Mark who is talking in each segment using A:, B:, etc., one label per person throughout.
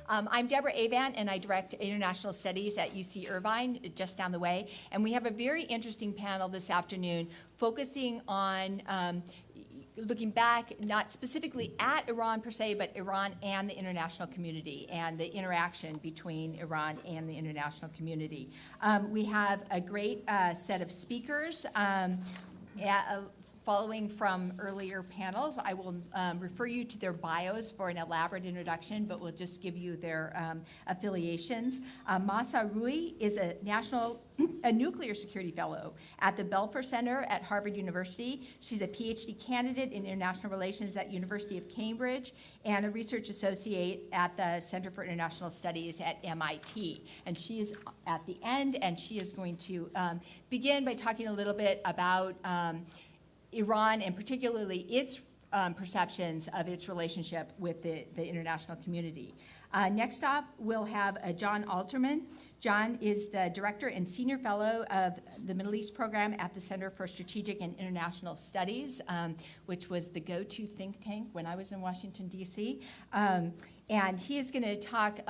A: I'm Deborah Avant, and I direct International Studies at UC Irvine, just down the way. And we have a very interesting panel this afternoon focusing on looking back, not specifically at Iran per se, but Iran and the international community and the interaction between Iran and the international community. We have a great set of speakers. Following from earlier panels, I will refer you to their bios for an elaborate introduction, but we'll just give you their affiliations. Mahsa Rui is a nuclear security fellow at the Belfer Center at Harvard University. She's a PhD candidate in international relations at University of Cambridge and a research associate at the Center for International Studies at MIT. And she is at the end, and she is going to begin by talking a little bit about Iran and particularly its perceptions of its relationship with the international community. Next up, we'll have John Alterman. John is the Director and Senior Fellow of the Middle East Program at the Center for Strategic and International Studies, which was the go-to think tank when I was in Washington, D.C. And he is going to talk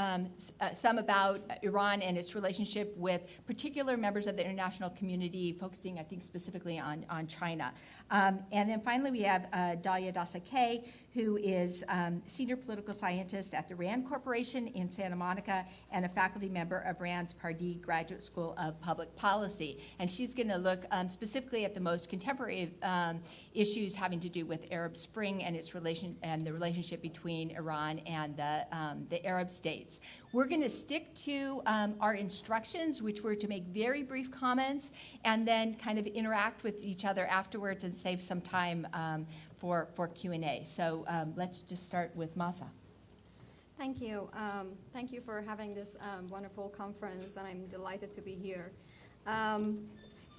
A: some about Iran and its relationship with particular members of the international community, focusing, I think, specifically on China. And then finally, we have Dalia Dasakay, who is Senior Political Scientist at the RAND Corporation in Santa Monica and a faculty member of RAND's Pardee Graduate School of Public Policy. And she's going to look specifically at the most contemporary issues having to do with Arab Spring and its the relationship between Iran and the Arab states. We're going to stick to our instructions, which were to make very brief comments and then kind of interact with each other afterwards and save some time for Q&A. So let's just start with Mahsa.
B: Thank you. Thank you for having this wonderful conference, and I'm delighted to be here.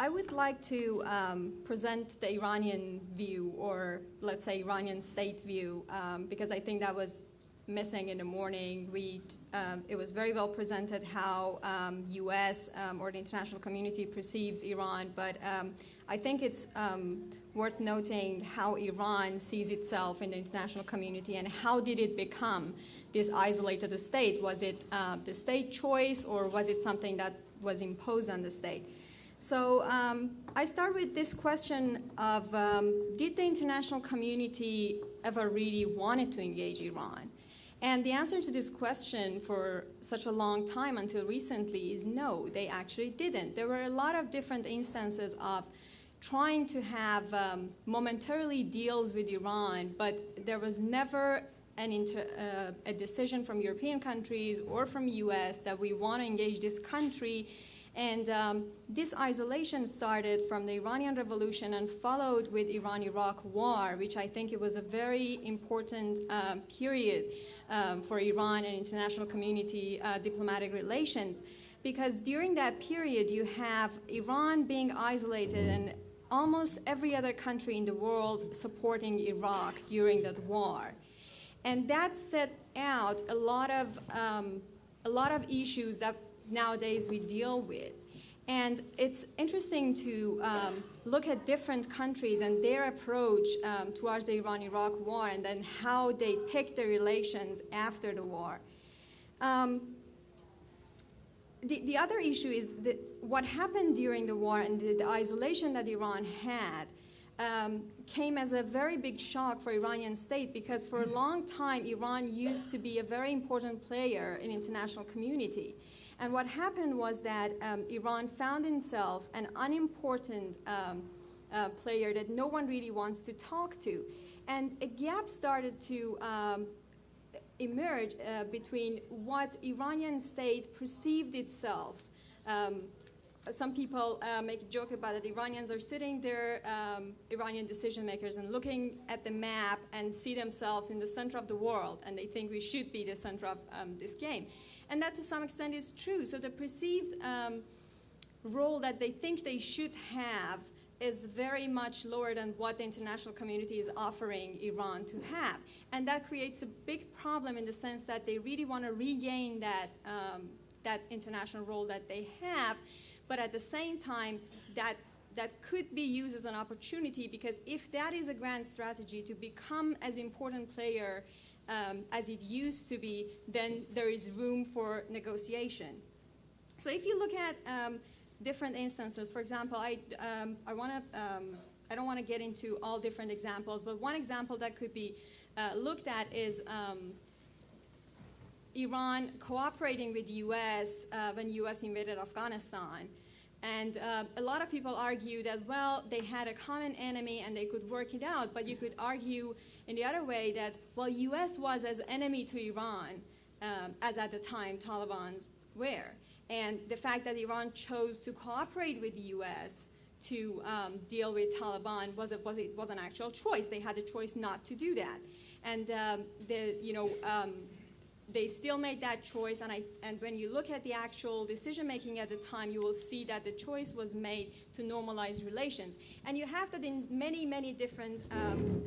B: I would like to present the Iranian view, or let's say Iranian state view, because I think that was missing in the morning. It was very well presented how U.S. Or the international community perceives Iran, but I think it's worth noting how Iran sees itself in the international community and how did it become this isolated state. Was it the state choice, or was it something that was imposed on the state? So I start with this question of did the international community ever really wanted to engage Iran? And the answer to this question for such a long time until recently is no, they actually didn't. There were a lot of different instances of trying to have momentarily deals with Iran, but there was never a decision from European countries or from US that we want to engage this country. And this isolation started from the Iranian Revolution and followed with Iran-Iraq war, which I think it was a very important period for Iran and international community diplomatic relations. Because during that period, you have Iran being isolated and almost every other country in the world supporting Iraq during that war. And that set out a lot of issues that nowadays we deal with. And it's interesting to look at different countries and their approach towards the Iran-Iraq war and then how they picked the relations after the war. The other issue is that what happened during the war and the isolation that Iran had came as a very big shock for Iranian state, because for a long time Iran used to be a very important player in international community. And what happened was that Iran found itself an unimportant player that no one really wants to talk to. And a gap started to emerge between what Iranian state perceived itself. Some people make a joke about it. Iranians are sitting there, Iranian decision makers, and looking at the map and see themselves in the center of the world, and they think we should be the center of this game. And that to some extent is true. So the perceived role that they think they should have is very much lower than what the international community is offering Iran to have. And that creates a big problem in the sense that they really want to regain that international role that they have, but at the same time, that could be used as an opportunity, because if that is a grand strategy to become as important player as it used to be, then there is room for negotiation. So if you look at different instances, for example, I don't want to get into all different examples, but one example that could be looked at is Iran cooperating with the U.S. When U.S. invaded Afghanistan. And a lot of people argue that, well, they had a common enemy and they could work it out, but you could argue in the other way that, well, U.S. was as enemy to Iran as at the time Taliban's were. And the fact that Iran chose to cooperate with the U.S. to deal with Taliban was an actual choice. They had a choice not to do that. And they still made that choice, and when you look at the actual decision-making at the time, you will see that the choice was made to normalize relations. And you have that in many, many different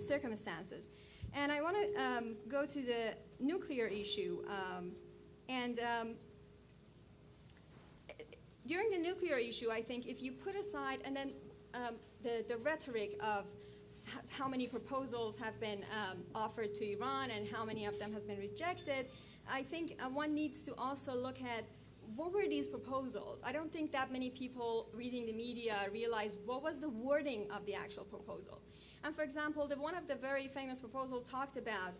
B: circumstances. And I want to go to the nuclear issue. During the nuclear issue, I think if you put aside, and then the rhetoric of how many proposals have been offered to Iran and how many of them has been rejected, I think one needs to also look at what were these proposals. I don't think that many people reading the media realize what was the wording of the actual proposal. And for example, one of the very famous proposals talked about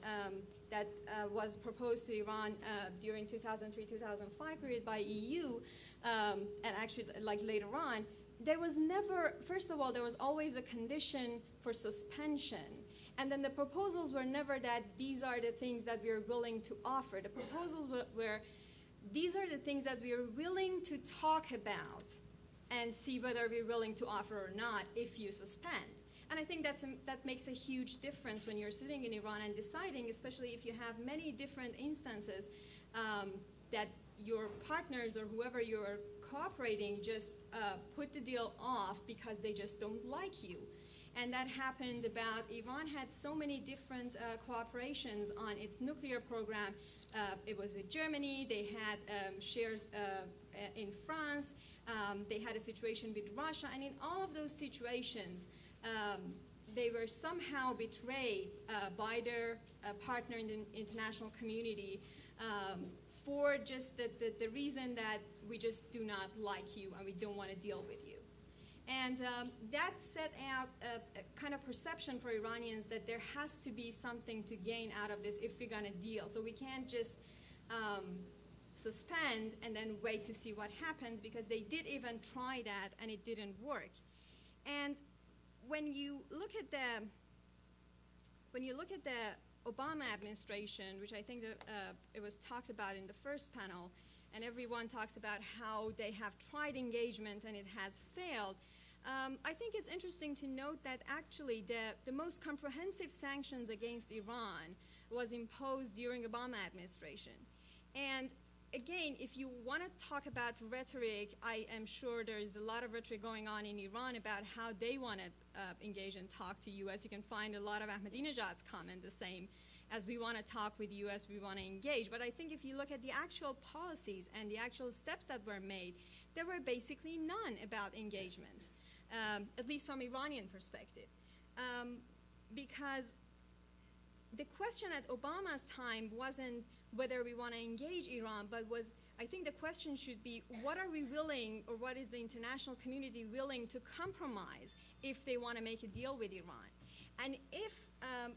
B: that was proposed to Iran during 2003-2005 period by EU, and actually like later on, there was never, first of all, there was always a condition for suspension. And then the proposals were never that these are the things that we are willing to offer. The proposals were these are the things that we are willing to talk about and see whether we're willing to offer or not if you suspend. And I think that makes a huge difference when you're sitting in Iran and deciding, especially if you have many different instances that your partners or whoever you're cooperating just put the deal off because they just don't like you. And that happened about Iran had so many different cooperations on its nuclear program. It was with Germany. They had shares in France. They had a situation with Russia. And in all of those situations, they were somehow betrayed by their partner in the international community for just the reason that we just do not like you and we don't want to deal with you. And that set out a kind of perception for Iranians that there has to be something to gain out of this if we're going to deal. So we can't just suspend and then wait to see what happens, because they did even try that and it didn't work. And when you look at the Obama administration, which I think that, it was talked about in the first panel, and everyone talks about how they have tried engagement and it has failed. I think it's interesting to note that actually the most comprehensive sanctions against Iran was imposed during Obama administration. And again, if you want to talk about rhetoric, I am sure there is a lot of rhetoric going on in Iran about how they want to engage and talk to U.S. You can find a lot of Ahmadinejad's comment the same. As we want to talk with the U.S., we want to engage. But I think if you look at the actual policies and the actual steps that were made, there were basically none about engagement, at least from Iranian perspective. Because the question at Obama's time wasn't whether we want to engage Iran, but was, I think the question should be, what are we willing, or what is the international community willing to compromise if they want to make a deal with Iran? And if,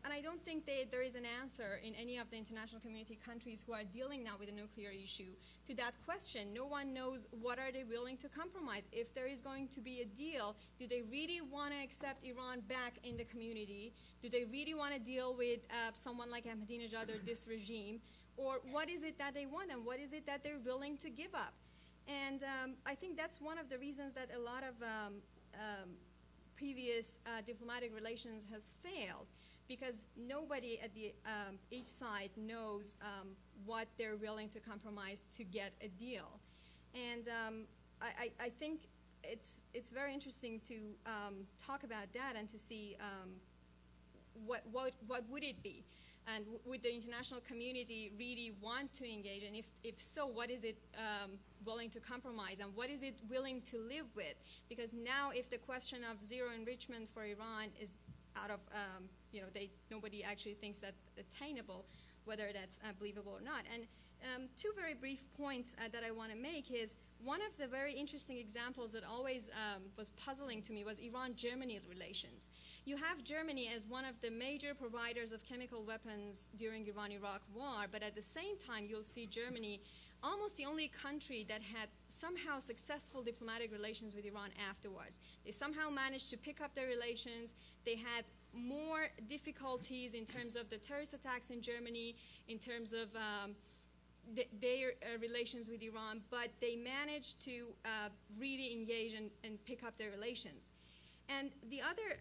B: and I don't think there is an answer in any of the international community countries who are dealing now with the nuclear issue to that question. No one knows what are they willing to compromise. If there is going to be a deal, do they really want to accept Iran back in the community? Do they really want to deal with someone like Ahmadinejad or this regime? Or what is it that they want, and what is it that they're willing to give up? And I think that's one of the reasons that a lot of previous diplomatic relations has failed, because nobody at each side knows what they're willing to compromise to get a deal. And I think it's very interesting to talk about that and to see what would it be, and would the international community really want to engage, and if so, what is it willing to compromise, and what is it willing to live with? Because now, if the question of zero enrichment for Iran is out of, nobody actually thinks that attainable, whether that's believable or not. And two very brief points that I want to make is one of the very interesting examples that always was puzzling to me was Iran-Germany relations. You have Germany as one of the major providers of chemical weapons during Iran-Iraq war, but at the same time you'll see Germany almost the only country that had somehow successful diplomatic relations with Iran afterwards. They somehow managed to pick up their relations. They had more difficulties in terms of the terrorist attacks in Germany, in terms of their relations with Iran, but they managed to really engage and pick up their relations. And the other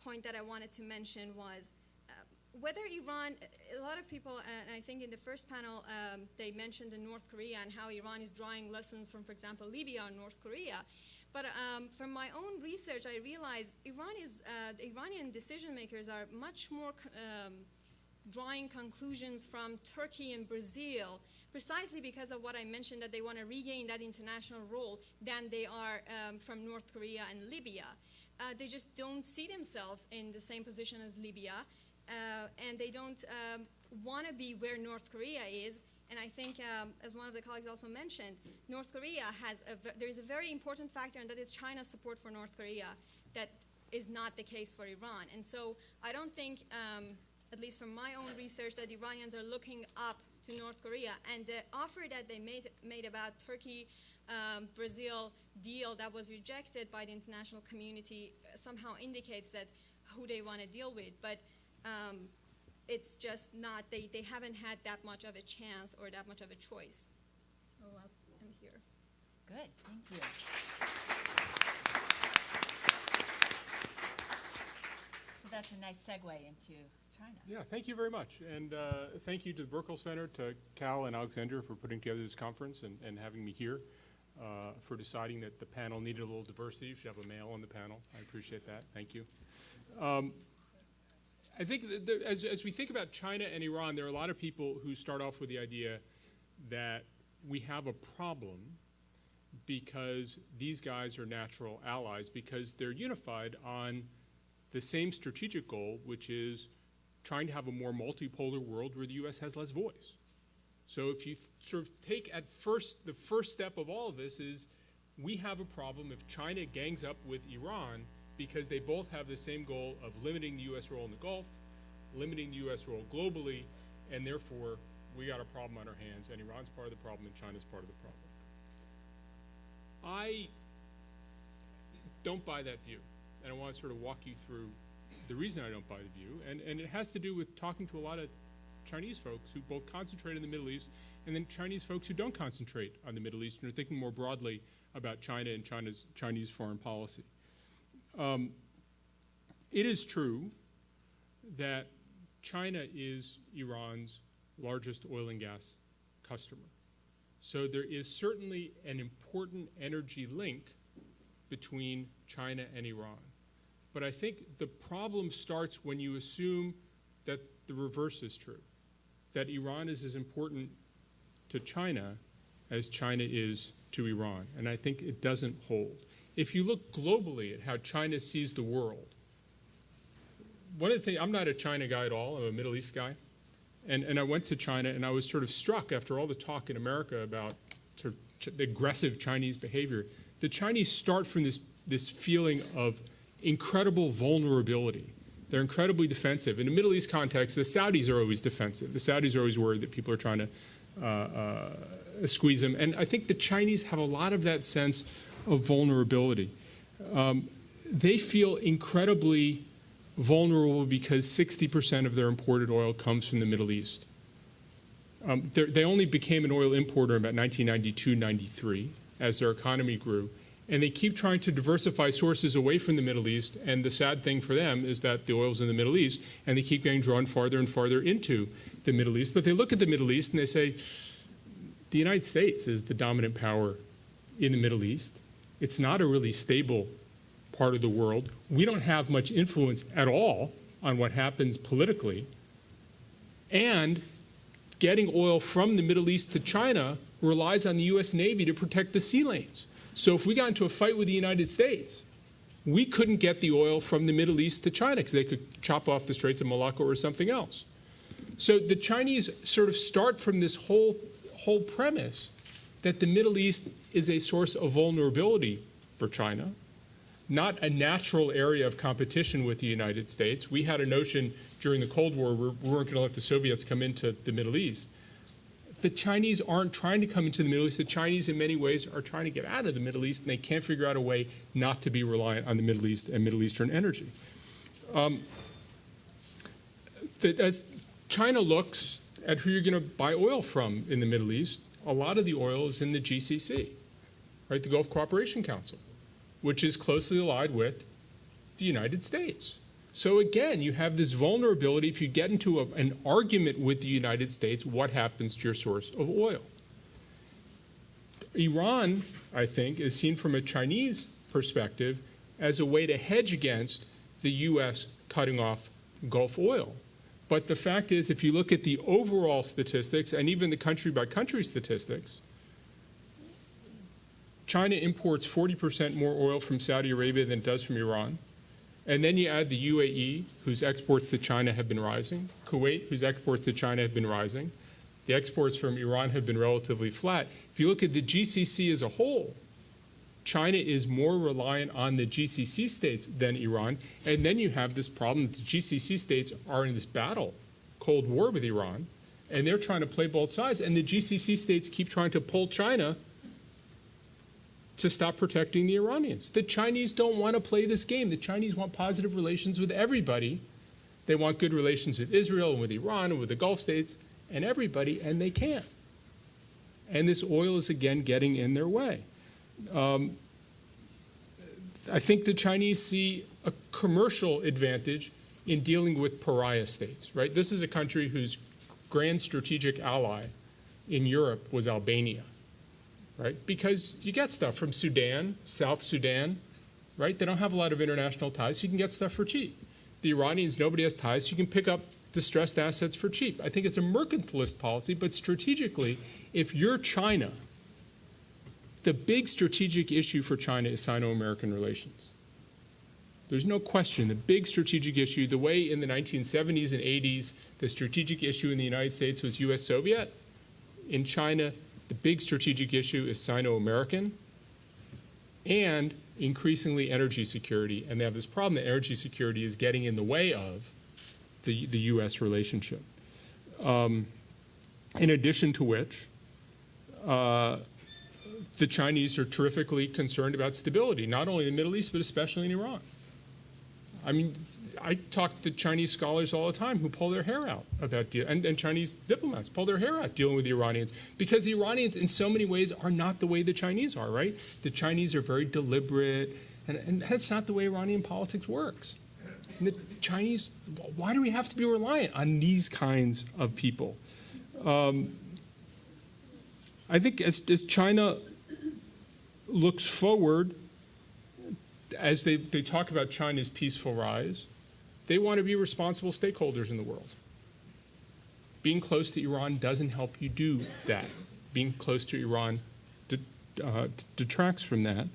B: point that I wanted to mention was whether Iran, a lot of people, and I think in the first panel, they mentioned in North Korea and how Iran is drawing lessons from, for example, Libya or North Korea. But from my own research, I realized the Iranian decision makers are much more drawing conclusions from Turkey and Brazil, precisely because of what I mentioned, that they want to regain that international role, than they are from North Korea and Libya. They just don't see themselves in the same position as Libya, and they don't want to be where North Korea is. And I think, as one of the colleagues also mentioned, North Korea there is a very important factor, and that is China's support for North Korea. That is not the case for Iran. And so I don't think, at least from my own research, that the Iranians are looking up to North Korea. And the offer that they made about Turkey-Brazil deal that was rejected by the international community somehow indicates that who they want to deal with. But it's just not, they haven't had that much of a chance or that much of a choice. So I'm here.
A: Good, thank you. So that's a nice segue into China.
C: Yeah, thank you very much. And thank you to the Burkle Center, to Cal and Alexandra for putting together this conference and having me here, for deciding that the panel needed a little diversity. You should have a male on the panel. I appreciate that. Thank you. I think that as we think about China and Iran, there are a lot of people who start off with the idea that we have a problem because these guys are natural allies, because they're unified on the same strategic goal, which is trying to have a more multipolar world where the U.S. has less voice. So if you sort of take at first, the first step of all of this is we have a problem if China gangs up with Iran, because they both have the same goal of limiting the U.S. role in the Gulf, limiting the U.S. role globally, and therefore we got a problem on our hands, and Iran's part of the problem and China's part of the problem. I don't buy that view, and I want to sort of walk you through the reason I don't buy the view, and it has to do with talking to a lot of Chinese folks who both concentrate in the Middle East, and then Chinese folks who don't concentrate on the Middle East and are thinking more broadly about China and Chinese foreign policy. It is true that China is Iran's largest oil and gas customer. So there is certainly an important energy link between China and Iran. But I think the problem starts when you assume that the reverse is true, that Iran is as important to China as China is to Iran. And I think it doesn't hold. If you look globally at how China sees the world, one of the things, I'm not a China guy at all, I'm a Middle East guy. And I went to China and I was sort of struck after all the talk in America about sort of the aggressive Chinese behavior. The Chinese start from this feeling of incredible vulnerability. They're incredibly defensive. In the Middle East context, the Saudis are always defensive. The Saudis are always worried that people are trying to squeeze them. And I think the Chinese have a lot of that sense of vulnerability. They feel incredibly vulnerable because 60% of their imported oil comes from the Middle East. They only became an oil importer in about 1992-93 as their economy grew. And they keep trying to diversify sources away from the Middle East. And the sad thing for them is that the oil's in the Middle East, and they keep getting drawn farther and farther into the Middle East. But they look at the Middle East and they say, the United States is the dominant power in the Middle East. It's not a really stable part of the world. We don't have much influence at all on what happens politically. And getting oil from the Middle East to China relies on the U.S. Navy to protect the sea lanes. So if we got into a fight with the United States, we couldn't get the oil from the Middle East to China because they could chop off the Straits of Malacca or something else. So the Chinese sort of start from this whole premise that the Middle East is a source of vulnerability for China, not a natural area of competition with the United States. We had a notion during the Cold War we weren't going to let the Soviets come into the Middle East. The Chinese aren't trying to come into the Middle East. The Chinese, in many ways, are trying to get out of the Middle East, and they can't figure out a way not to be reliant on the Middle East and Middle Eastern energy. As China looks at who you're going to buy oil from in the Middle East, a lot of the oil is in the GCC, right, the Gulf Cooperation Council, which is closely allied with the United States. So again, you have this vulnerability. If you get into an argument with the United States, what happens to your source of oil? Iran, I think, is seen from a Chinese perspective as a way to hedge against the U.S. cutting off Gulf oil. But the fact is, if you look at the overall statistics and even the country-by-country statistics, China imports 40% more oil from Saudi Arabia than it does from Iran. And then you add the UAE, whose exports to China have been rising, Kuwait, whose exports to China have been rising. The exports from Iran have been relatively flat. If you look at the GCC as a whole, China is more reliant on the GCC states than Iran. And then you have this problem that the GCC states are in this battle, Cold War with Iran, and they're trying to play both sides. And the GCC states keep trying to pull China to stop protecting the Iranians. The Chinese don't want to play this game. The Chinese want positive relations with everybody. They want good relations with Israel and with Iran and with the Gulf states and everybody, and they can't. And this oil is again getting in their way. I think the Chinese see a commercial advantage in dealing with pariah states, right? This is a country whose grand strategic ally in Europe was Albania. Right? Because you get stuff from Sudan, South Sudan, right? They don't have a lot of international ties, so you can get stuff for cheap. The Iranians, nobody has ties, so you can pick up distressed assets for cheap. I think it's a mercantilist policy, but strategically, if you're China, the big strategic issue for China is Sino-American relations. There's no question. The big strategic issue, the way in the 1970s and 80s, the strategic issue in the United States was US-Soviet, in China, the big strategic issue is Sino-American and increasingly energy security. And they have this problem that energy security is getting in the way of the U.S. relationship. In addition to which, the Chinese are terrifically concerned about stability, not only in the Middle East, but especially in Iran. I mean, I talk to Chinese scholars all the time who pull their hair out about and Chinese diplomats pull their hair out dealing with the Iranians, because the Iranians in so many ways are not the way the Chinese are, right? The Chinese are very deliberate, and that's not the way Iranian politics works. And the Chinese, why do we have to be reliant on these kinds of people? I think as China looks forward, as they talk about China's peaceful rise, they want to be responsible stakeholders in the world. Being close to Iran doesn't help you do that. Being close to Iran detracts from that.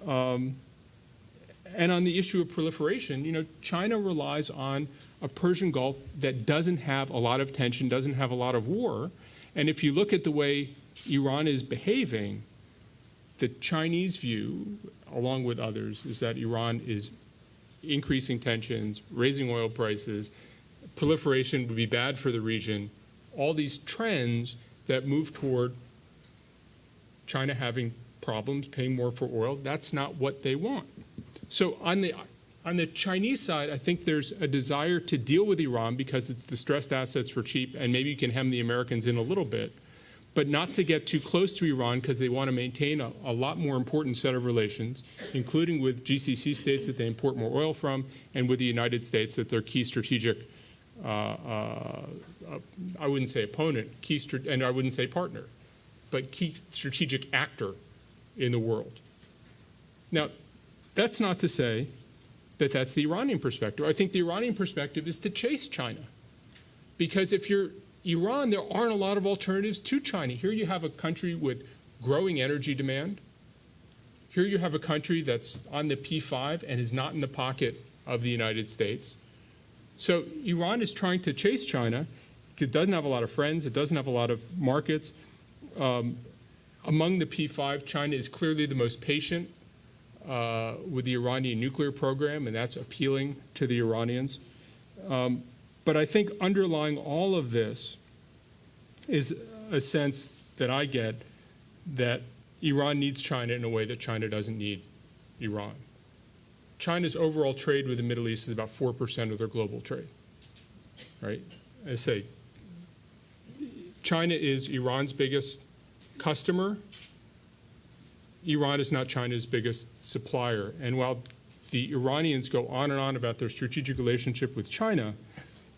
C: And on the issue of proliferation, you know, China relies on a Persian Gulf that doesn't have a lot of tension, doesn't have a lot of war. And if you look at the way Iran is behaving, the Chinese view, along with others, is that Iran is increasing tensions, raising oil prices, proliferation would be bad for the region, all these trends that move toward China having problems, paying more for oil. That's not what they want. So on the Chinese side, I think there's a desire to deal with Iran because it's distressed assets for cheap, and maybe you can hem the Americans in a little bit, but not to get too close to Iran because they want to maintain a lot more important set of relations, including with GCC states that they import more oil from, and with the United States that they're key strategic, I wouldn't say opponent, and I wouldn't say partner, but key strategic actor in the world. Now, that's not to say that that's the Iranian perspective. I think the Iranian perspective is to chase China, because if you're Iran, there aren't a lot of alternatives to China. Here you have a country with growing energy demand. Here you have a country that's on the P5 and is not in the pocket of the United States. So Iran is trying to chase China, It doesn't have a lot of friends. It doesn't have a lot of markets. Among the P5, China is clearly the most patient with the Iranian nuclear program, and that's appealing to the Iranians. But I think underlying all of this is a sense that I get that Iran needs China in a way that China doesn't need Iran. China's overall trade with the Middle East is about 4% of their global trade, right? I say China is Iran's biggest customer. Iran is not China's biggest supplier. And while the Iranians go on and on about their strategic relationship with China,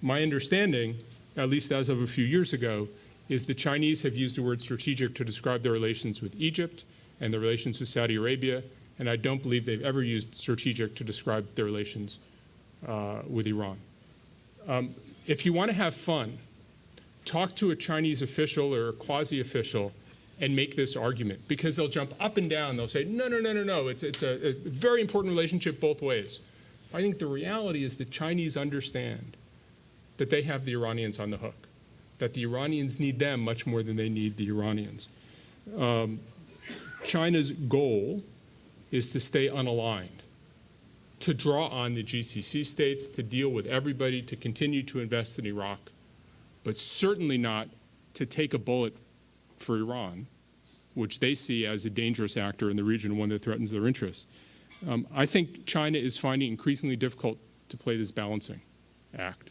C: my understanding, at least as of a few years ago, is the Chinese have used the word strategic to describe their relations with Egypt and their relations with Saudi Arabia, and I don't believe they've ever used strategic to describe their relations with Iran. If you want to have fun, talk to a Chinese official or a quasi-official and make this argument, because they'll jump up and down. They'll say, no, it's a very important relationship both ways. I think the reality is the Chinese understand that they have the Iranians on the hook, that the Iranians need them much more than they need the Iranians. China's goal is to stay unaligned, to draw on the GCC states, to deal with everybody, to continue to invest in Iraq, but certainly not to take a bullet for Iran, which they see as a dangerous actor in the region, one that threatens their interests. I think China is finding it increasingly difficult to play this balancing act,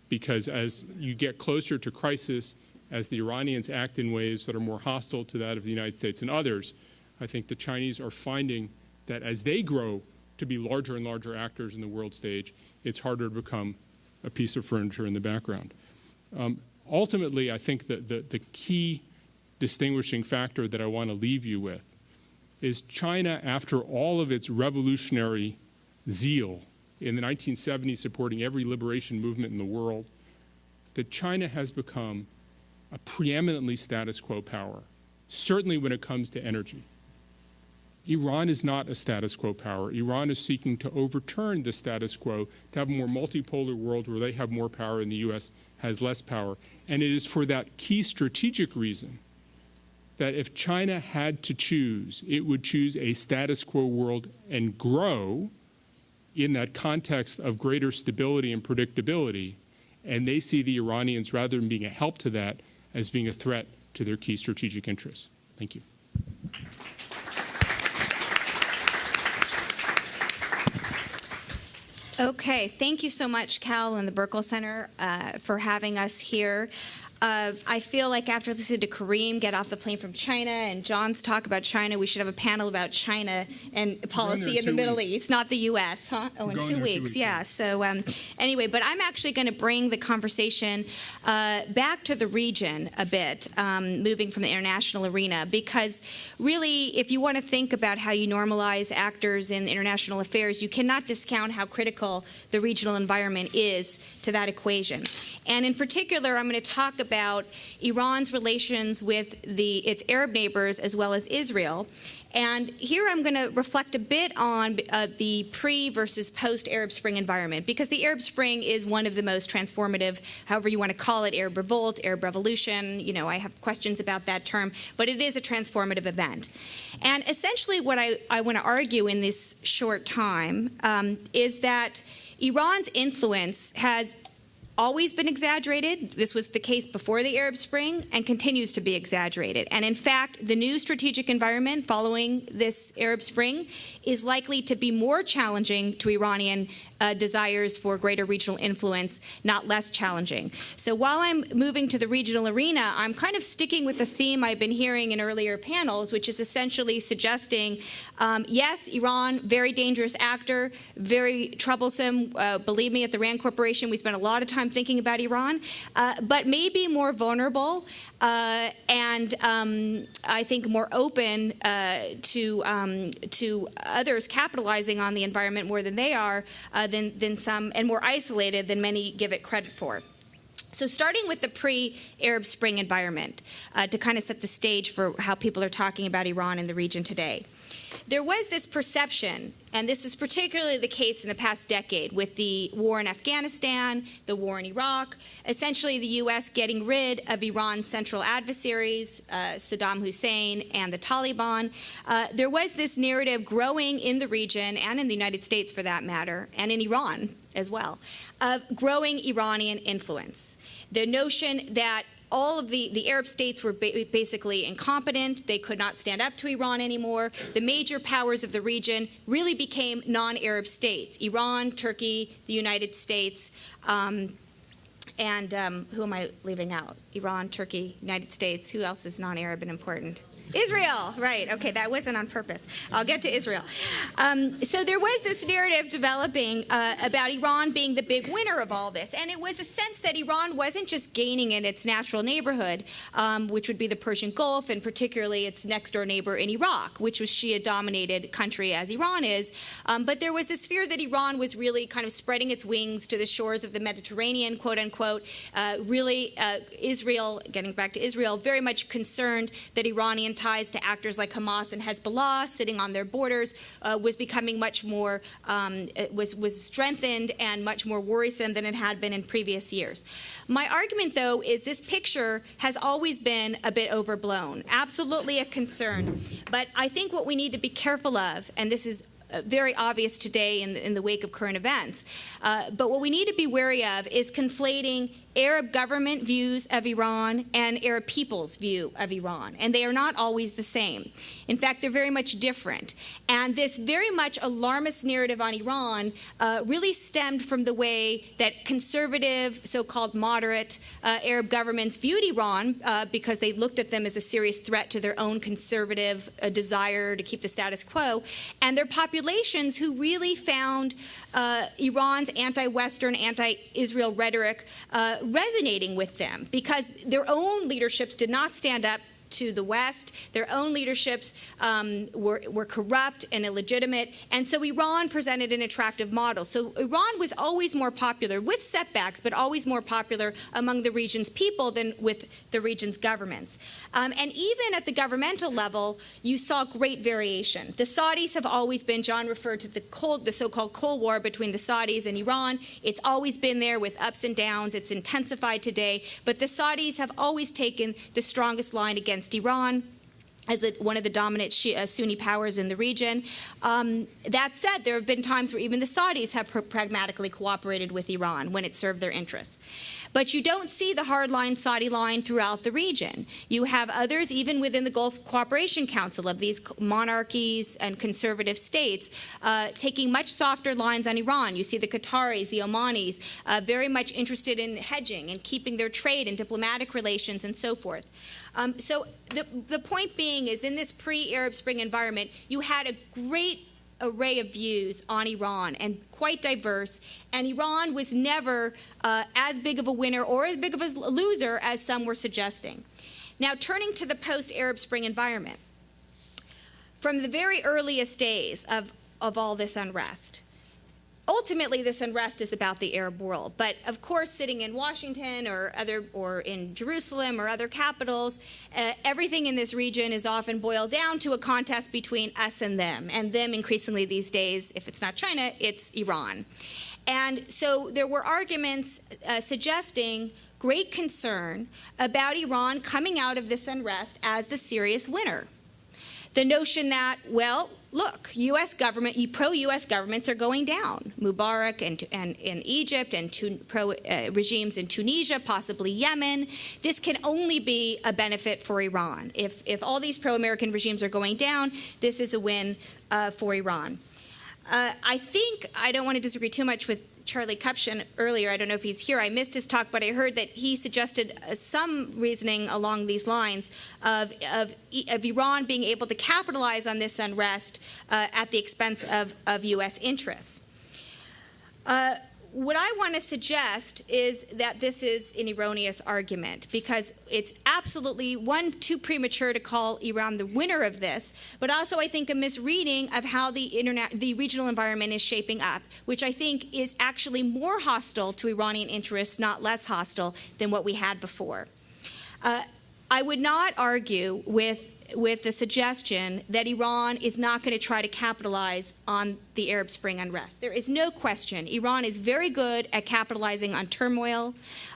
C: because as you get closer to crisis, as the Iranians act in ways that are more hostile to that of the United States and others, I think the Chinese are finding that as they grow to be larger and larger actors in the world stage, it's harder to become a piece of furniture in the background. Ultimately, I think that the key distinguishing factor that I want to leave you with is China, after all of its revolutionary zeal in the 1970s supporting every liberation movement in the world, that China has become a preeminently status quo power, certainly when it comes to energy. Iran is not a status quo power. Iran is seeking to overturn the status quo, to have a more multipolar world where they have more power and the U.S. has less power. And it is for that key strategic reason that if China had to choose, it would choose a status quo world and grow in that context of greater stability and predictability. And they see the Iranians, rather than being a help to that, as being a threat to their key strategic interests. Thank you.
D: Okay, thank you so much, Cal and the Burkle Center, for having us here. I feel like after listening to Kareem get off the plane from China and John's talk about China, we should have a panel about China and policy in the Middle East, not the U.S., huh? Oh, in 2 weeks, yeah. So anyway, but I'm actually going to bring the conversation back to the region a bit, moving from the international arena, because really, if you want to think about how you normalize actors in international affairs, you cannot discount how critical the regional environment is to that equation. And in particular, I'm going to talk about Iran's relations with its Arab neighbors as well as Israel. And here I'm going to reflect a bit on the pre versus post-Arab Spring environment, because the Arab Spring is one of the most transformative, however you want to call it, Arab Revolt, Arab Revolution. You know, I have questions about that term, but it is a transformative event. And essentially what I want to argue in this short time is that Iran's influence has always been exaggerated. This was the case before the Arab Spring and continues to be exaggerated. And in fact, the new strategic environment following this Arab Spring is likely to be more challenging to Iranian desires for greater regional influence, not less challenging. So while I'm moving to the regional arena, I'm kind of sticking with the theme I've been hearing in earlier panels, which is essentially suggesting, yes, Iran, very dangerous actor, very troublesome. Believe me, at the RAND Corporation, we spent a lot of time thinking about Iran, but maybe more vulnerable and I think more open to others capitalizing on the environment more than they are, than some, and more isolated than many give it credit for. So starting with the pre-Arab Spring environment, to kind of set the stage for how people are talking about Iran in the region today. There was this perception, and this was particularly the case in the past decade with the war in Afghanistan, the war in Iraq, essentially the U.S. getting rid of Iran's central adversaries, Saddam Hussein and the Taliban. There was this narrative growing in the region, and in the United States for that matter, and in Iran as well, of growing Iranian influence. The notion that all of the Arab states were basically incompetent. They could not stand up to Iran anymore. The major powers of the region really became non-Arab states: Iran, Turkey, the United States, and who am I leaving out? Iran, Turkey, United States. Who else is non-Arab and important? Israel, right. Okay, that wasn't on purpose. I'll get to Israel. So there was this narrative developing about Iran being the big winner of all this. And it was a sense that Iran wasn't just gaining in its natural neighborhood, which would be the Persian Gulf, and particularly its next-door neighbor in Iraq, which was Shia-dominated country as Iran is. But there was this fear that Iran was really kind of spreading its wings to the shores of the Mediterranean, quote unquote. Israel, getting back to Israel, very much concerned that Iranian ties to actors like Hamas and Hezbollah sitting on their borders was becoming much more, was strengthened and much more worrisome than it had been in previous years. My argument, though, is this picture has always been a bit overblown, absolutely a concern. But I think what we need to be careful of, and this is very obvious today in the wake of current events, but what we need to be wary of is conflating Arab government views of Iran and Arab people's view of Iran. And they are not always the same. In fact, they're very much different. And this very much alarmist narrative on Iran really stemmed from the way that conservative, so-called moderate Arab governments viewed Iran because they looked at them as a serious threat to their own conservative desire to keep the status quo. And their populations who really found Iran's anti-Western, anti-Israel rhetoric resonating with them because their own leaderships did not stand up to the West. Their own leaderships were corrupt and illegitimate. And so Iran presented an attractive model. So Iran was always more popular, with setbacks, but always more popular among the region's people than with the region's governments. And even at the governmental level, you saw great variation. The Saudis have always been, John referred to the so-called Cold War between the Saudis and Iran. It's always been there with ups and downs. It's intensified today. But the Saudis have always taken the strongest line against Iran as one of the dominant Sunni powers in the region. That said, there have been times where even the Saudis have pragmatically cooperated with Iran when it served their interests. But you don't see the hardline Saudi line throughout the region. You have others, even within the Gulf Cooperation Council of these monarchies and conservative states, taking much softer lines on Iran. You see the Qataris, the Omanis, very much interested in hedging and keeping their trade and diplomatic relations and so forth. So the point being is in this pre-Arab Spring environment, you had a great array of views on Iran and quite diverse, and Iran was never as big of a winner or as big of a loser as some were suggesting. Now, turning to the post-Arab Spring environment, from the very earliest days of all this unrest, ultimately, this unrest is about the Arab world. But of course, sitting in Washington or in Jerusalem or other capitals, everything in this region is often boiled down to a contest between us and them increasingly these days. If it's not China, it's Iran. And so there were arguments suggesting great concern about Iran coming out of this unrest as the serious winner. The notion that, well, look, pro-U.S. governments are going down. Mubarak and in Egypt and pro-regimes in Tunisia, possibly Yemen. This can only be a benefit for Iran. If all these pro-American regimes are going down, this is a win for Iran. I don't want to disagree too much with Charlie Kupchan earlier. I don't know if he's here. I missed his talk, but I heard that he suggested some reasoning along these lines of Iran being able to capitalize on this unrest at the expense of U.S. interests. What I want to suggest is that this is an erroneous argument because it's absolutely, one, too premature to call Iran the winner of this, but also I think a misreading of how the regional environment is shaping up, which I think is actually more hostile to Iranian interests, not less hostile than what we had before. I would not argue with with the suggestion that Iran is not going to try to capitalize on the Arab Spring unrest. There is no question. Iran is very good at capitalizing on turmoil.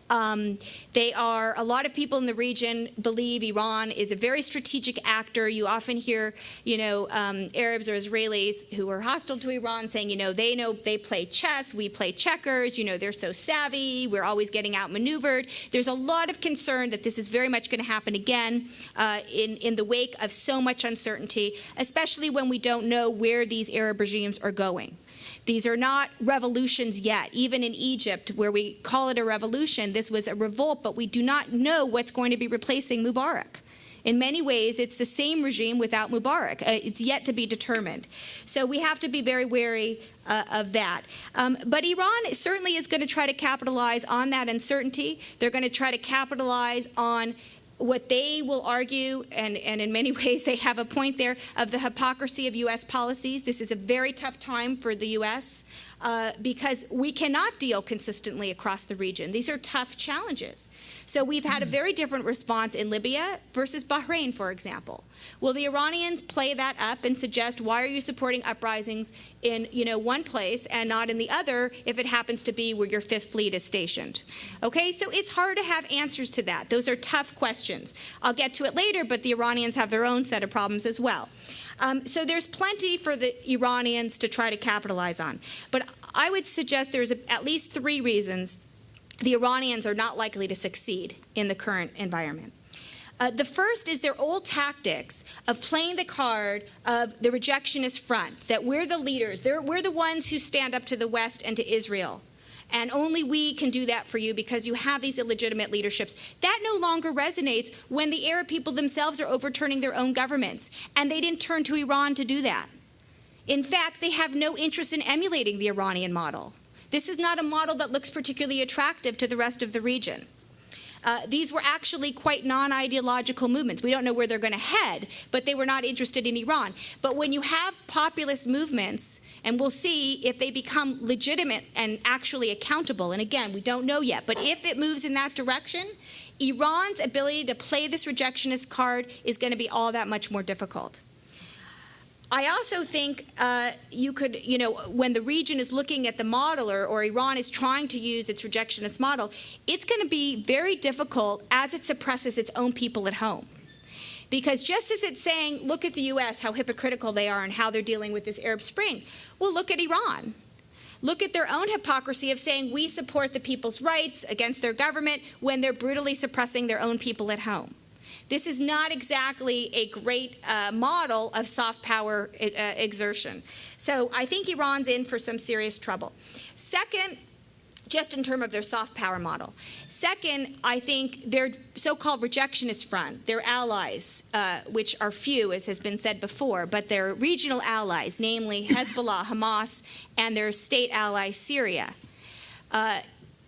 D: A lot of people in the region believe Iran is a very strategic actor. You often hear, Arabs or Israelis who are hostile to Iran saying, they play chess, we play checkers, they're so savvy, we're always getting outmaneuvered. There's a lot of concern that this is very much going to happen again in the wake of so much uncertainty, especially when we don't know where these Arab regimes are going. These are not revolutions yet. Even in Egypt, where we call it a revolution, this was a revolt, but we do not know what's going to be replacing Mubarak. In many ways, it's the same regime without Mubarak. It's yet to be determined. So we have to be very wary of that. But Iran certainly is going to try to capitalize on that uncertainty. They're going to try to capitalize on what they will argue, and in many ways they have a point there, of the hypocrisy of U.S. policies. This is a very tough time for the U.S. Because we cannot deal consistently across the region. These are tough challenges. So we've had a very different response in Libya versus Bahrain, for example. Will the Iranians play that up and suggest, why are you supporting uprisings in one place and not in the other if it happens to be where your Fifth Fleet is stationed? Okay, so it's hard to have answers to that. Those are tough questions. I'll get to it later, but the Iranians have their own set of problems as well. So there's plenty for the Iranians to try to capitalize on. But I would suggest there's at least 3 reasons the Iranians are not likely to succeed in the current environment. The first is their old tactics of playing the card of the rejectionist front, that we're the leaders, we're the ones who stand up to the West and to Israel. And only we can do that for you because you have these illegitimate leaderships. That no longer resonates when the Arab people themselves are overturning their own governments, and they didn't turn to Iran to do that. In fact, they have no interest in emulating the Iranian model. This is not a model that looks particularly attractive to the rest of the region. These were actually quite non-ideological movements. We don't know where they're going to head, but they were not interested in Iran. But when you have populist movements, and we'll see if they become legitimate and actually accountable, and again, we don't know yet, but if it moves in that direction, Iran's ability to play this rejectionist card is going to be all that much more difficult. I also think you could, when the region is looking at the model or Iran is trying to use its rejectionist model, it's going to be very difficult as it suppresses its own people at home. Because just as it's saying, look at the U.S., how hypocritical they are and how they're dealing with this Arab Spring, well, look at Iran. Look at their own hypocrisy of saying we support the people's rights against their government when they're brutally suppressing their own people at home. This is not exactly a great model of soft power exertion. So I think Iran's in for some serious trouble. Second, just in terms of their soft power model. Second, I think their so-called rejectionist front, their allies, which are few, as has been said before, but their regional allies, namely Hezbollah, Hamas, and their state ally, Syria, are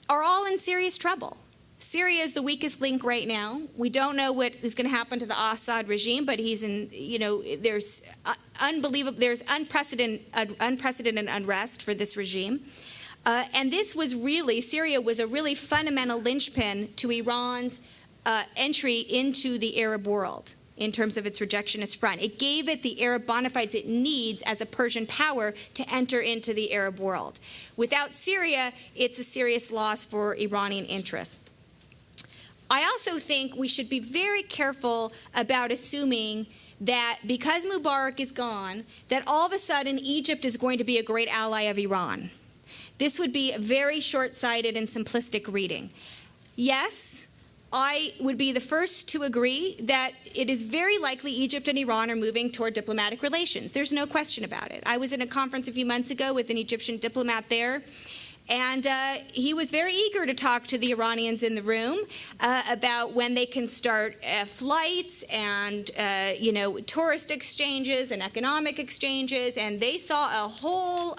D: all in serious trouble. Syria is the weakest link right now. We don't know what is going to happen to the Assad regime, but he's in, there's unprecedented unrest for this regime. And this was really, Syria was a really fundamental linchpin to Iran's entry into the Arab world in terms of its rejectionist front. It gave it the Arab bona fides it needs as a Persian power to enter into the Arab world. Without Syria, it's a serious loss for Iranian interests. I also think we should be very careful about assuming that because Mubarak is gone, that all of a sudden Egypt is going to be a great ally of Iran. This would be a very short-sighted and simplistic reading. Yes, I would be the first to agree that it is very likely Egypt and Iran are moving toward diplomatic relations. There's no question about it. I was in a conference a few months ago with an Egyptian diplomat there, and he was very eager to talk to the Iranians in the room about when they can start flights and tourist exchanges and economic exchanges, and they saw a whole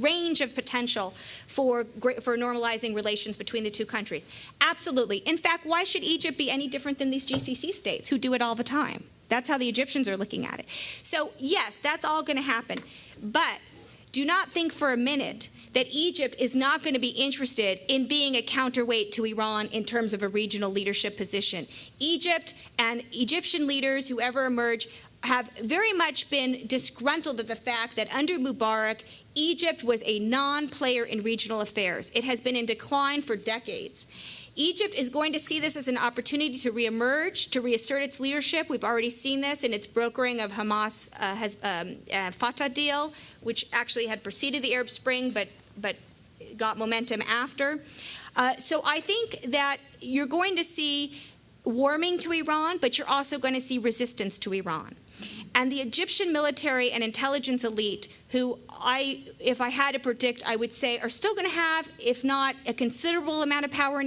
D: range of potential for normalizing relations between the two countries. Absolutely. In fact, why should Egypt be any different than these GCC states who do it all the time? That's how the Egyptians are looking at it. So yes, that's all going to happen, but do not think for a minute that Egypt is not going to be interested in being a counterweight to Iran in terms of a regional leadership position. Egypt and Egyptian leaders, whoever emerge, have very much been disgruntled at the fact that under Mubarak, Egypt was a non-player in regional affairs. It has been in decline for decades. Egypt is going to see this as an opportunity to reemerge, to reassert its leadership. We've already seen this in its brokering of Hamas Fatah deal, which actually had preceded the Arab Spring, but got momentum after. So I think that you're going to see warming to Iran, but you're also going to see resistance to Iran. And the Egyptian military and intelligence elite, who if I had to predict, I would say are still going to have, if not a considerable amount of power in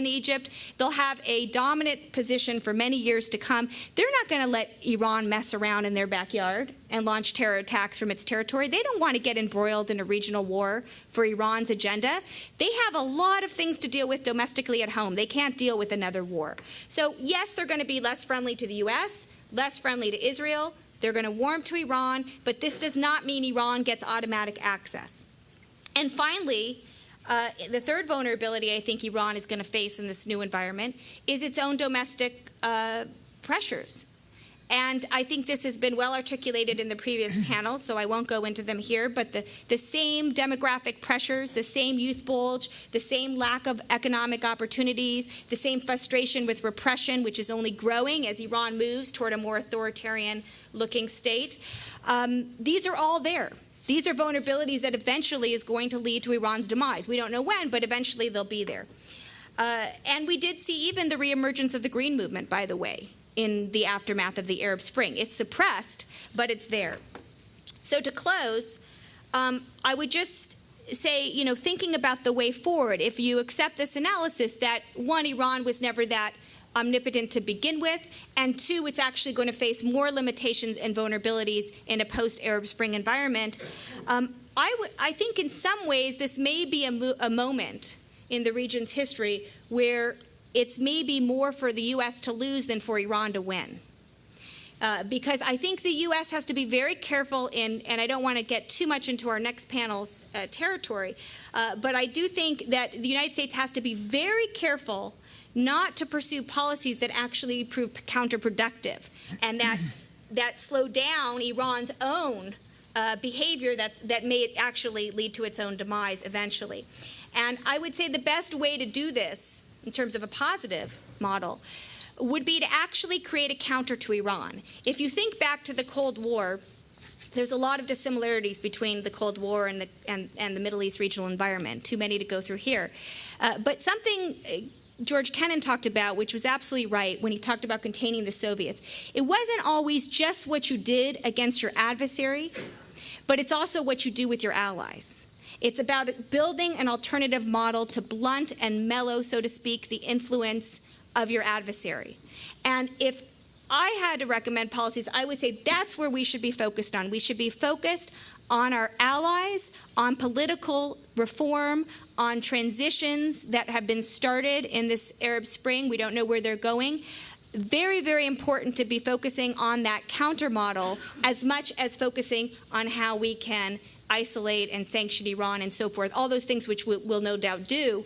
D: Egypt, they'll have a dominant position for many years to come. They're not going to let Iran mess around in their backyard and launch terror attacks from its territory. They don't want to get embroiled in a regional war for Iran's agenda. They have a lot of things to deal with domestically at home. They can't deal with another war. So yes, they're going to be less friendly to the U.S., less friendly to Israel. They're going to warm to Iran, but this does not mean Iran gets automatic access. And finally, the third vulnerability I think Iran is going to face in this new environment is its own domestic pressures. And I think this has been well articulated in the previous panels, so I won't go into them here, but the same demographic pressures, the same youth bulge, the same lack of economic opportunities, the same frustration with repression, which is only growing as Iran moves toward a more authoritarian-looking state. These are all there. These are vulnerabilities that eventually is going to lead to Iran's demise. We don't know when, but eventually they'll be there. And we did see even the reemergence of the Green Movement, by the way, in the aftermath of the Arab Spring. It's suppressed, but it's there. So to close, I would just say, thinking about the way forward, if you accept this analysis that, one, Iran was never that omnipotent to begin with, and two, it's actually going to face more limitations and vulnerabilities in a post-Arab Spring environment, I think in some ways this may be a moment in the region's history where it's maybe more for the U.S. to lose than for Iran to win. Because I think the U.S. has to be very careful and I don't want to get too much into our next panel's territory, but I do think that the United States has to be very careful not to pursue policies that actually prove counterproductive and that slow down Iran's own behavior that may actually lead to its own demise eventually. And I would say the best way to do this in terms of a positive model, would be to actually create a counter to Iran. If you think back to the Cold War, there's a lot of dissimilarities between the Cold War and the Middle East regional environment, too many to go through here. But something George Kennan talked about, which was absolutely right when he talked about containing the Soviets, it wasn't always just what you did against your adversary, but it's also what you do with your allies. It's about building an alternative model to blunt and mellow, so to speak, the influence of your adversary. And if I had to recommend policies, I would say that's where we should be focused on. We should be focused on our allies, on political reform, on transitions that have been started in this Arab Spring. We don't know where they're going. Very, very important to be focusing on that counter model as much as focusing on how we can isolate and sanction Iran and so forth, all those things which we'll no doubt do,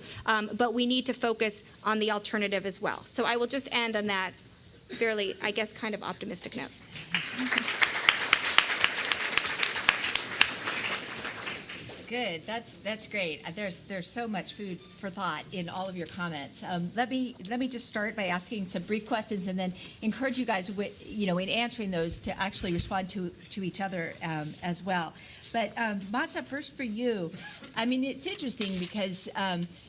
D: but we need to focus on the alternative as well. So I will just end on that fairly, I guess, kind of optimistic note.
A: Good. That's great. There's so much food for thought in all of your comments. Let me just start by asking some brief questions and then encourage you guys, in answering those, to actually respond to each other as well. But Masa, first for you. I mean, it's interesting because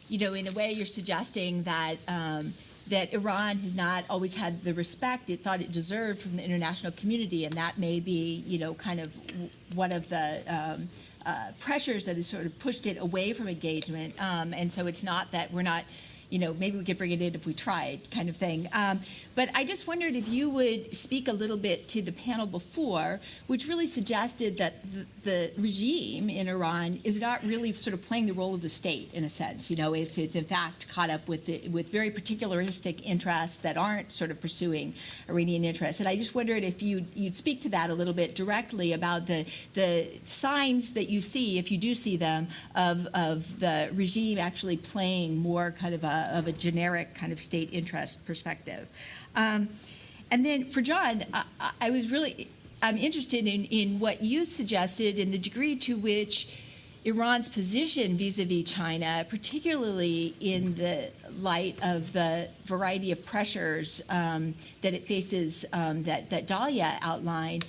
A: in a way you're suggesting that that Iran has not always had the respect it thought it deserved from the international community, and that may be kind of one of the pressures that has sort of pushed it away from engagement. And so it's not that we're not maybe we could bring it in if we tried, kind of thing. But I just wondered if you would speak a little bit to the panel before, which really suggested that the regime in Iran is not really sort of playing the role of the state in a sense. It's in fact caught up with very particularistic interests that aren't sort of pursuing Iranian interests. And I just wondered if you'd speak to that a little bit directly about the signs that you see, if you do see them, of the regime actually playing more kind of a generic kind of state interest perspective. And then for John, I'm interested in what you suggested in the degree to which Iran's position vis-a-vis China, particularly in the light of the variety of pressures that it faces that Dalia outlined,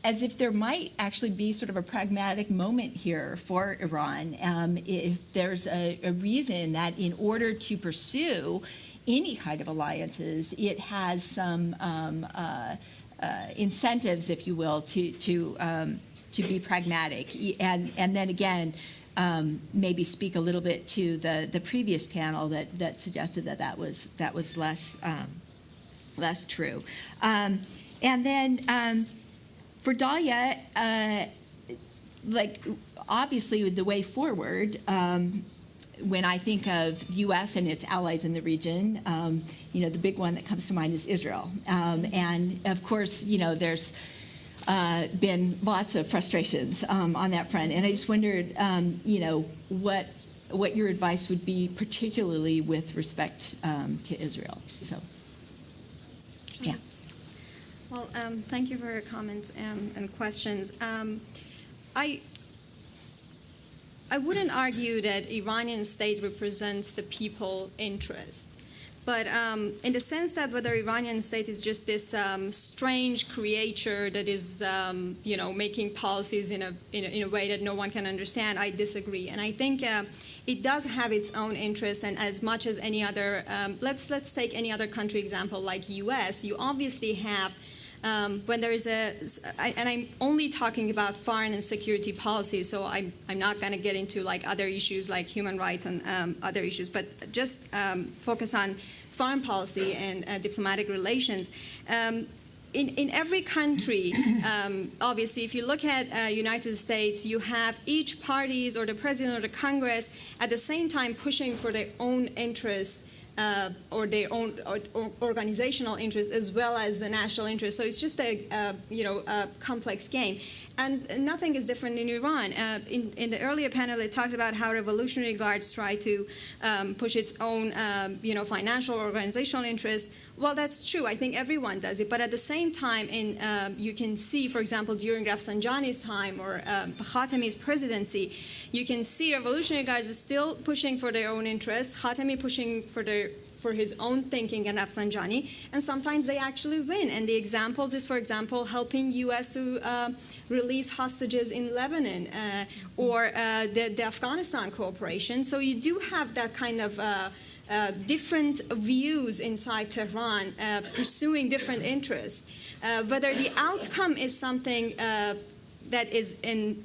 A: as if there might actually be sort of a pragmatic moment here for Iran, if there's a reason that in order to pursue any kind of alliances, it has some incentives, if you will, to be pragmatic, and then again, maybe speak a little bit to the previous panel that suggested that was less true, and then for Dalia, obviously the way forward. When I think of the U.S. and its allies in the region, the big one that comes to mind is Israel, and of course, there's been lots of frustrations on that front, and I just wondered, what your advice would be, particularly with respect to Israel. So, yeah.
B: Well, thank you for your comments and questions. I wouldn't argue that Iranian state represents the people interest. But in the sense that whether Iranian state is just this strange creature that is, making policies in a way that no one can understand, I disagree. And I think it does have its own interest, and as much as any other, let's take any other country example like U.S. You obviously have. When there is and I'm only talking about foreign and security policy, so I'm not going to get into other issues like human rights and other issues, but just focus on foreign policy and diplomatic relations. In every country, obviously, if you look at United States, you have each parties or the president or the Congress at the same time pushing for their own interests. Or their own organizational interest as well as the national interest. So it's just a complex game. And nothing is different in Iran. In the earlier panel, they talked about how Revolutionary Guards try to push its own, financial or organizational interest. Well, that's true. I think everyone does it. But at the same time, you can see, for example, during Rafsanjani's time or Khatami's presidency, you can see Revolutionary Guards is still pushing for their own interests, Khatami pushing for his own thinking and Rafsanjani, and sometimes they actually win. And the examples is, for example, helping U.S. to release hostages in Lebanon or the Afghanistan cooperation. So you do have that kind of different views inside Tehran pursuing different interests. Whether the outcome is something that is in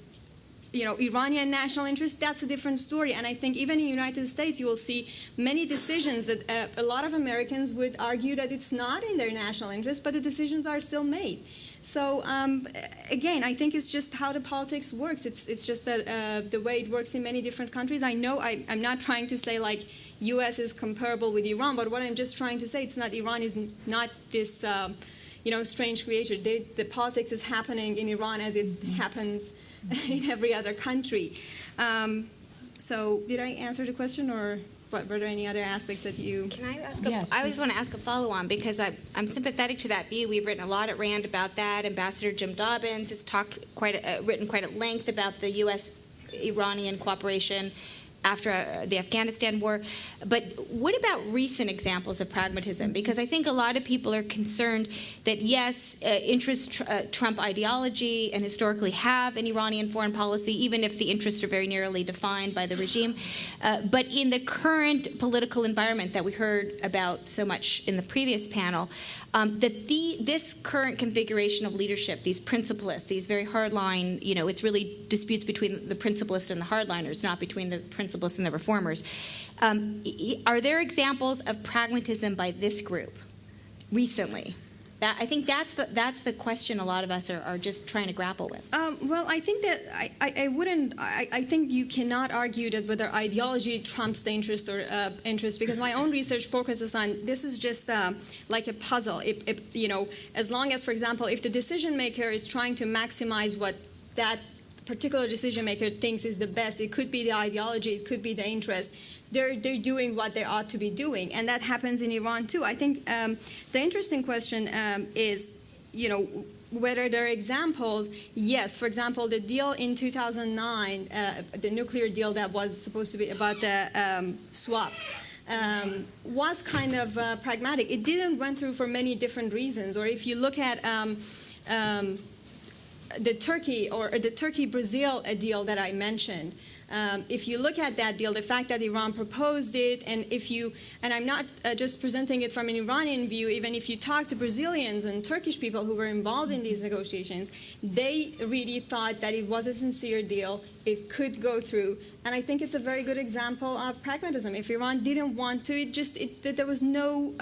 B: Iranian national interest, that's a different story. And I think even in the United States, you will see many decisions that a lot of Americans would argue that it's not in their national interest, but the decisions are still made. So again, I think it's just how the politics works. It's just the way it works in many different countries. I know I'm not trying to say U.S. is comparable with Iran, but what I'm just trying to say, Iran is not this strange creature. The politics is happening in Iran as it happens in every other country. So did I answer the question, or were there any other aspects that you...
D: Can I ask
A: Yes,
D: I just want to ask a follow-on, because I'm sympathetic to that view. We've written a lot at RAND about that. Ambassador Jim Dobbins has written quite at length about the U.S.-Iranian cooperation after the Afghanistan war. But what about recent examples of pragmatism? Because I think a lot of people are concerned that, yes, interests trump ideology and historically have an Iranian foreign policy, even if the interests are very narrowly defined by the regime. But in the current political environment that we heard about so much in the previous panel, that this current configuration of leadership, these principalists, these very hardline, it's really disputes between the principalists and the hardliners, not between the principalists principalists and the reformers. Are there examples of pragmatism by this group recently? I think that's the question a lot of us are just trying to grapple with.
B: Well, I think that I think you cannot argue that whether ideology trumps the interest or interest, because my own research focuses on this is just like a puzzle. As long as, for example, if the decision maker is trying to maximize what that particular decision maker thinks is the best, it could be the ideology, it could be the interest. They're doing what they ought to be doing, and that happens in Iran too. I think the interesting question is, whether there are examples. Yes, for example, the deal in 2009, the nuclear deal that was supposed to be about the swap, was kind of pragmatic. It didn't went through for many different reasons. Or if you look at the Turkey-Brazil deal that I mentioned. If you look at that deal, the fact that Iran proposed it, and I'm not just presenting it from an Iranian view, even if you talk to Brazilians and Turkish people who were involved in these negotiations, they really thought that it was a sincere deal, it could go through, and I think it's a very good example of pragmatism. If Iran didn't want to, there was no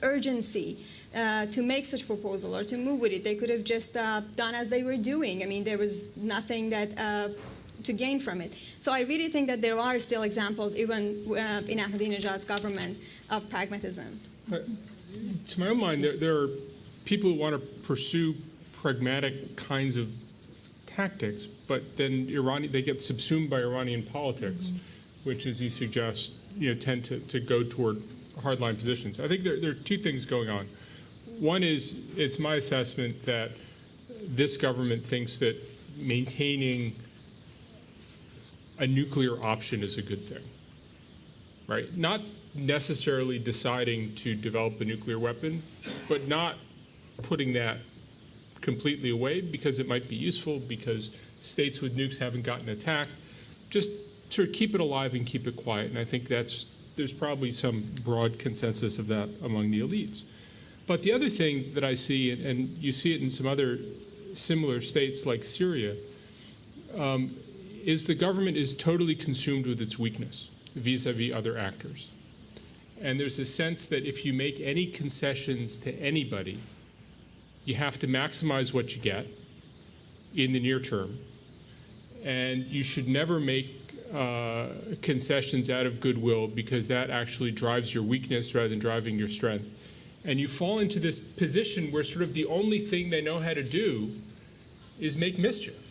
B: urgency to make such proposal or to move with it. They could have just done as they were doing. I mean, there was nothing that to gain from it. So I really think that there are still examples, even in Ahmadinejad's government, of pragmatism.
C: To my own mind, there are people who want to pursue pragmatic kinds of tactics, but then they get subsumed by Iranian politics, which, as you suggest, tend to go toward hardline positions. I think there are two things going on. One is, it's my assessment that this government thinks that maintaining a nuclear option is a good thing, right? Not necessarily deciding to develop a nuclear weapon, but not putting that completely away because it might be useful, because states with nukes haven't gotten attacked. Just sort of keep it alive and keep it quiet. And I think there's probably some broad consensus of that among the elites. But the other thing that I see, and you see it in some other similar states like Syria, is the government is totally consumed with its weakness vis-a-vis other actors. And there's a sense that if you make any concessions to anybody, you have to maximize what you get in the near term. And you should never make concessions out of goodwill, because that actually drives your weakness rather than driving your strength. And you fall into this position where sort of the only thing they know how to do is make mischief.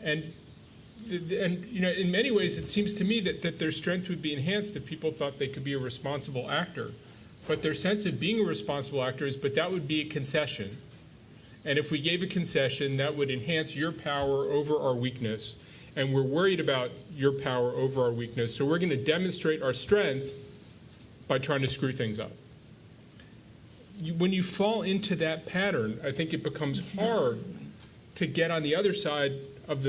C: And in many ways, it seems to me that their strength would be enhanced if people thought they could be a responsible actor. But their sense of being a responsible actor is, but that would be a concession. And if we gave a concession, that would enhance your power over our weakness. And we're worried about your power over our weakness, so we're going to demonstrate our strength by trying to screw things up. When you fall into that pattern, I think it becomes hard to get on the other side of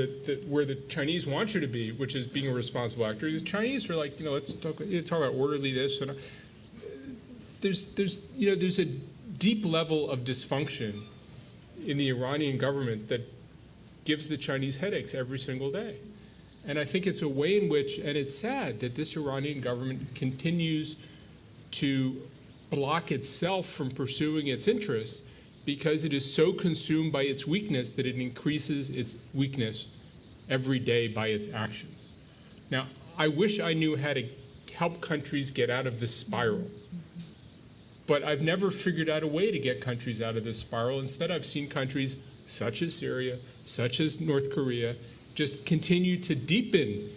C: where the Chinese want you to be, which is being a responsible actor. The Chinese are like, let's talk about orderly this. And there's a deep level of dysfunction in the Iranian government that gives the Chinese headaches every single day. And I think it's a way in which, and it's sad that this Iranian government continues to block itself from pursuing its interests, because it is so consumed by its weakness that it increases its weakness every day by its actions. Now, I wish I knew how to help countries get out of this spiral, but I've never figured out a way to get countries out of this spiral. Instead, I've seen countries such as Syria, such as North Korea, just continue to deepen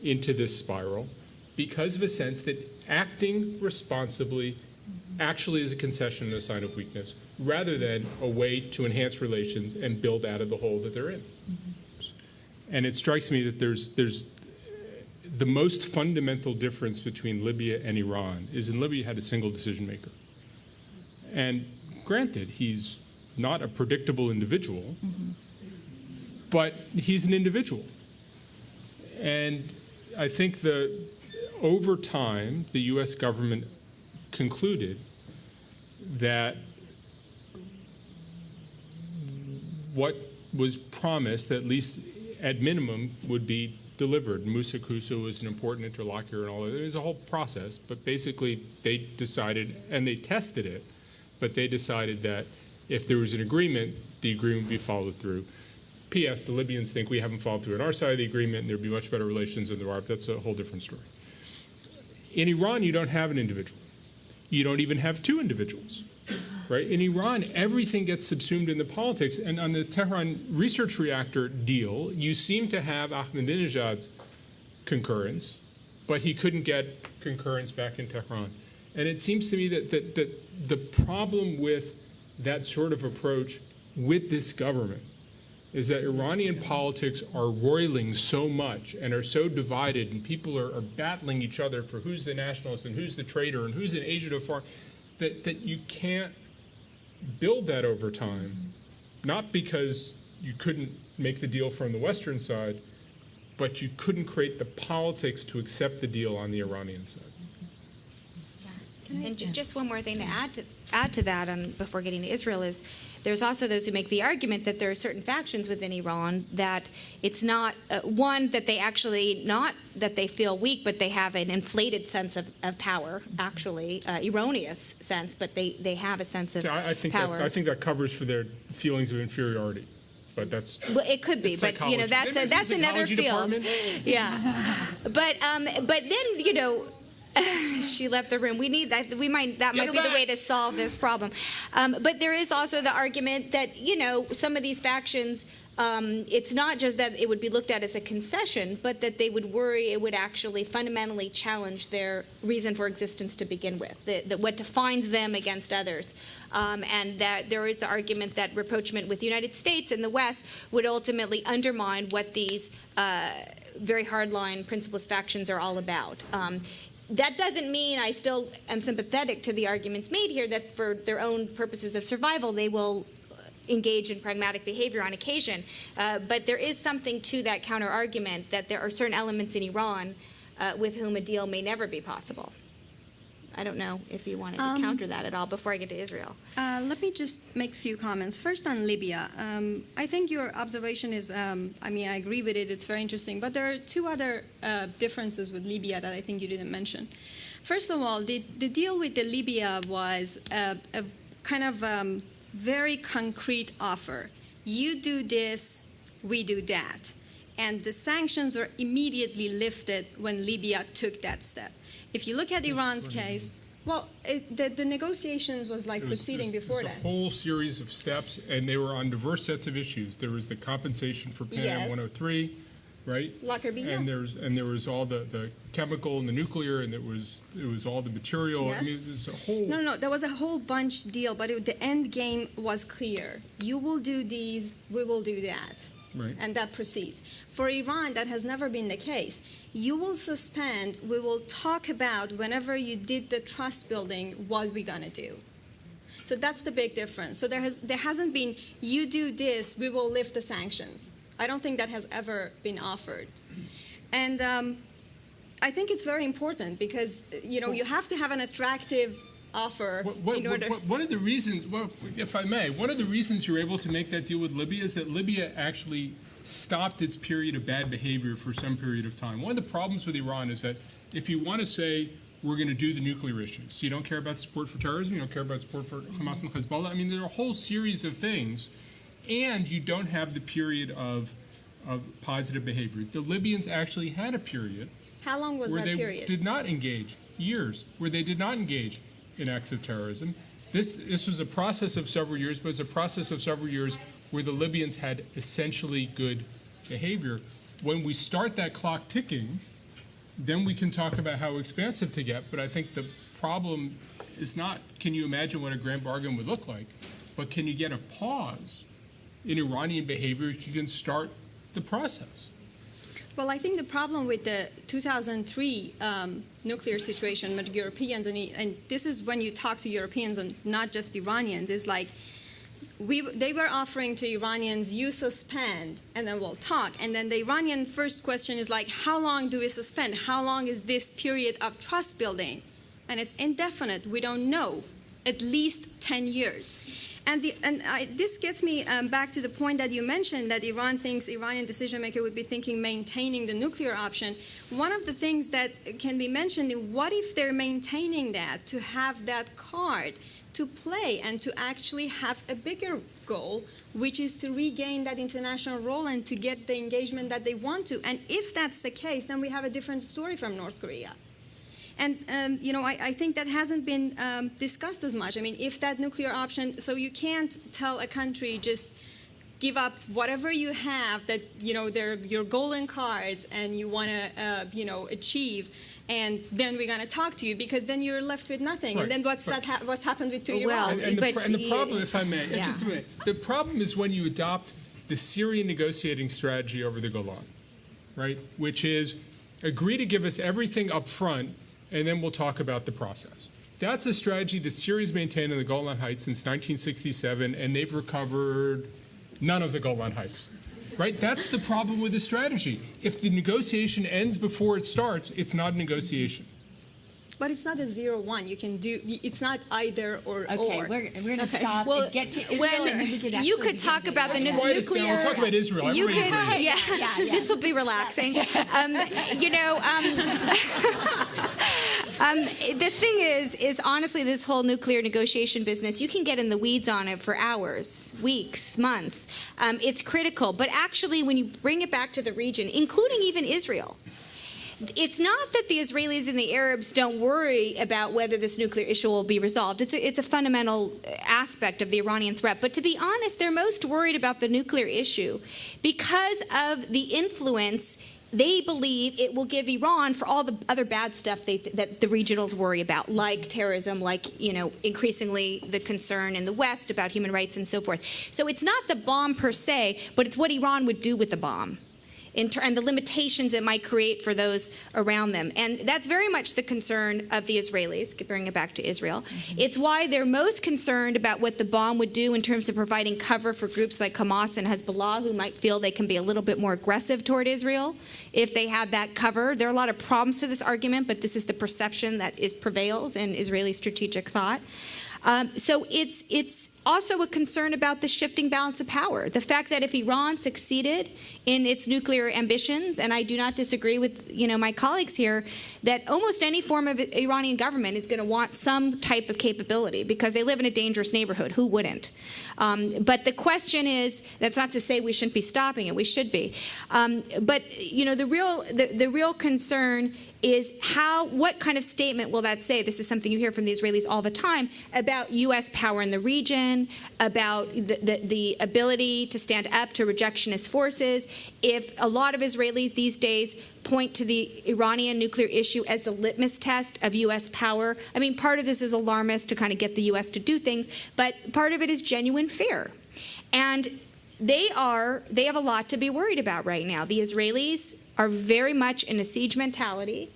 C: into this spiral because of a sense that acting responsibly actually is a concession and a sign of weakness, rather than a way to enhance relations and build out of the hole that they're in. And it strikes me that there's the most fundamental difference between Libya and Iran is in Libya you had a single decision maker. And granted, he's not a predictable individual, but he's an individual. And I think over time, the U.S. government concluded that what was promised, at least at minimum, would be delivered. Musa Kusu was an important interlocutor and all that. It was a whole process, but basically they decided, and they tested it, but they decided that if there was an agreement, the agreement would be followed through. P.S. The Libyans think we haven't followed through on our side of the agreement, and there'd be much better relations than there are. But that's a whole different story. In Iran, you don't have an individual. You don't even have two individuals, right? In Iran, everything gets subsumed in the politics. And on the Tehran research reactor deal, you seem to have Ahmadinejad's concurrence, but he couldn't get concurrence back in Tehran. And it seems to me that the problem with that sort of approach with this government is that Iranian politics are roiling so much and are so divided, and people are battling each other for who's the nationalist and who's the traitor and who's an agent of foreign, that you can't build that over time, not because you couldn't make the deal from the Western side, but you couldn't create the politics to accept the deal on the Iranian side.
D: And just one more thing to add to that, before getting to Israel, is there's also those who make the argument that there are certain factions within Iran that it's not one that they actually not that they feel weak, but they have an inflated sense of power, actually erroneous sense, but they have a sense of power.
C: I think that covers for their feelings of inferiority. But that's
D: it could be, but that's another field.
C: Department.
D: Yeah, but then she left the room. We need that. That might be the way to solve this problem. But there is also the argument that some of these factions. It's not just that it would be looked at as a concession, but that they would worry it would actually fundamentally challenge their reason for existence to begin with, what defines them against others. And that there is the argument that rapprochement with the United States and the West would ultimately undermine what these very hardline principlist factions are all about. That doesn't mean I still am sympathetic to the arguments made here that for their own purposes of survival, they will engage in pragmatic behavior on occasion. But there is something to that counter-argument that there are certain elements in Iran with whom a deal may never be possible. I don't know if you wanted to counter that at all before I get to Israel.
B: Let me just make a few comments. First on Libya. I think your observation is, I agree with it. It's very interesting. But there are two other differences with Libya that I think you didn't mention. First of all, the deal with the Libya was a kind of very concrete offer. You do this, we do that. And the sanctions were immediately lifted when Libya took that step. If you look at Iran's case, well, the negotiations was proceeding before that.
C: It was a whole series of steps, and they were on diverse sets of issues. There was the compensation for Pan Am 103, right? And there was all the chemical and the nuclear, and it was all the material.
B: Yes.
C: It was a whole.
B: No, there was a whole bunch deal, but the end game was clear. You will do these, we will do that.
C: Right.
B: And that proceeds. For Iran, that has never been the case. You will suspend, we will talk about whenever you did the trust building, what we're going to do. So that's the big difference. So there hasn't been, you do this, we will lift the sanctions. I don't think that has ever been offered. And I think it's very important because, you have to have an attractive offer in order.
C: One of the reasons, if I may, one of the reasons you're able to make that deal with Libya is that Libya actually stopped its period of bad behavior for some period of time. One of the problems with Iran is that if you want to say we're going to do the nuclear issues, so you don't care about support for terrorism, you don't care about support for Hamas and Hezbollah, there are a whole series of things, and you don't have the period of positive behavior. The Libyans actually had a period.
B: How long was that period?
C: Where they did not engage, years, where they did not engage in acts of terrorism. This was a process of several years, but it was a process of several years where the Libyans had essentially good behavior. When we start that clock ticking, then we can talk about how expansive to get, but I think the problem is not, can you imagine what a grand bargain would look like, but can you get a pause in Iranian behavior so you can start the process?
B: Well, I think the problem with the 2003 nuclear situation with Europeans, and this is when you talk to Europeans and not just Iranians, is like they were offering to Iranians, you suspend, and then we'll talk. And then the Iranian first question is like, how long do we suspend? How long is this period of trust building? And it's indefinite. We don't know. at least 10 years. This gets me back to the point that you mentioned, that Iran thinks Iranian decision-maker would be thinking maintaining the nuclear option. One of the things that can be mentioned is, what if they're maintaining that to have that card to play and to actually have a bigger goal, which is to regain that international role and to get the engagement that they want to? And if that's the case, then we have a different story from North Korea. And, I think that hasn't been discussed as much. I mean, if that nuclear option, so you can't tell a country just give up whatever you have that, they're your golden cards and you want to, achieve, and then we're going to talk to you, because then you're left with nothing.
C: Right.
B: And then what's happened with Iran?
D: Well,
C: And the problem, if I may,
D: Yeah.
C: just a minute, the problem is when you adopt the Syrian negotiating strategy over the Golan, right, which is agree to give us everything up front, and then we'll talk about the process. That's a strategy that Syria's maintained in the Golan Heights since 1967, and they've recovered none of the Golan Heights. Right? That's the problem with the strategy. If the negotiation ends before it starts, it's not a negotiation.
B: But it's not a 0-1. You can do. It's not either or.
A: Okay,
B: or.
A: we're going to stop
D: Well,
A: and get to Israel,
D: when
A: and then we could actually
D: you could
A: begin
D: talk
A: to-
D: about the
A: That's
C: Quiet us down. We'll talk about Israel.
D: You
C: Everybody
D: could,
C: agrees.
D: yeah. This will be relaxing. The thing is honestly, this whole nuclear negotiation business, you can get in the weeds on it for hours, weeks, months. It's critical. But actually, when you bring it back to the region, including even Israel, it's not that the Israelis and the Arabs don't worry about whether this nuclear issue will be resolved. It's a fundamental aspect of the Iranian threat. But to be honest, they're most worried about the nuclear issue because of the influence they believe it will give Iran for all the other bad stuff that the regionals worry about, like terrorism, like, increasingly the concern in the West about human rights and so forth. So it's not the bomb per se, but it's what Iran would do with the bomb. And the limitations it might create for those around them. And that's very much the concern of the Israelis, bring it back to Israel. Mm-hmm. It's why they're most concerned about what the bomb would do in terms of providing cover for groups like Hamas and Hezbollah, who might feel they can be a little bit more aggressive toward Israel if they had that cover. There are a lot of problems to this argument, but this is the perception that prevails in Israeli strategic thought. So it's also a concern about the shifting balance of power. The fact that if Iran succeeded in its nuclear ambitions, and I do not disagree with my colleagues here, that almost any form of Iranian government is going to want some type of capability because they live in a dangerous neighborhood. Who wouldn't? But the question is, that's not to say we shouldn't be stopping it. We should be. But the real concern is what kind of statement will that say? This is something you hear from the Israelis all the time about U.S. power in the region, about the ability to stand up to rejectionist forces. If a lot of Israelis these days point to the Iranian nuclear issue as the litmus test of U.S. power, I mean, part of this is alarmist to kind of get the U.S. to do things, but part of it is genuine fear. And they have a lot to be worried about right now. The Israelis are very much in a siege mentality.